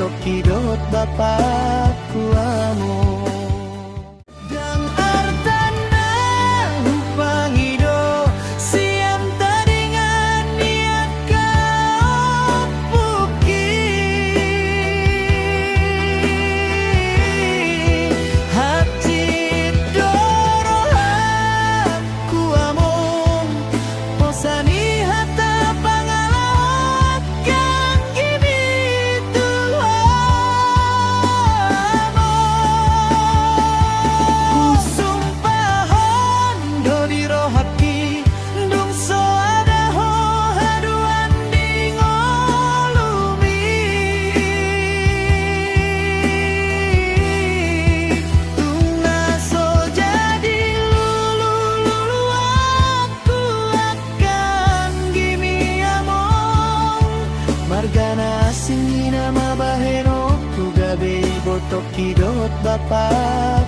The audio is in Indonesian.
botok kidot bapak kuamo. Dan artana hupangido siam tadingan niat kapuki hati doroha kuamo posani hata pangalawat kang gini tuamo kusumpahon doni rohaki dung so ada ho haduan di ngolumi tungna so jadi lulu aku akan gimi among margana singina mabaheno ku gabe botok kidot bapak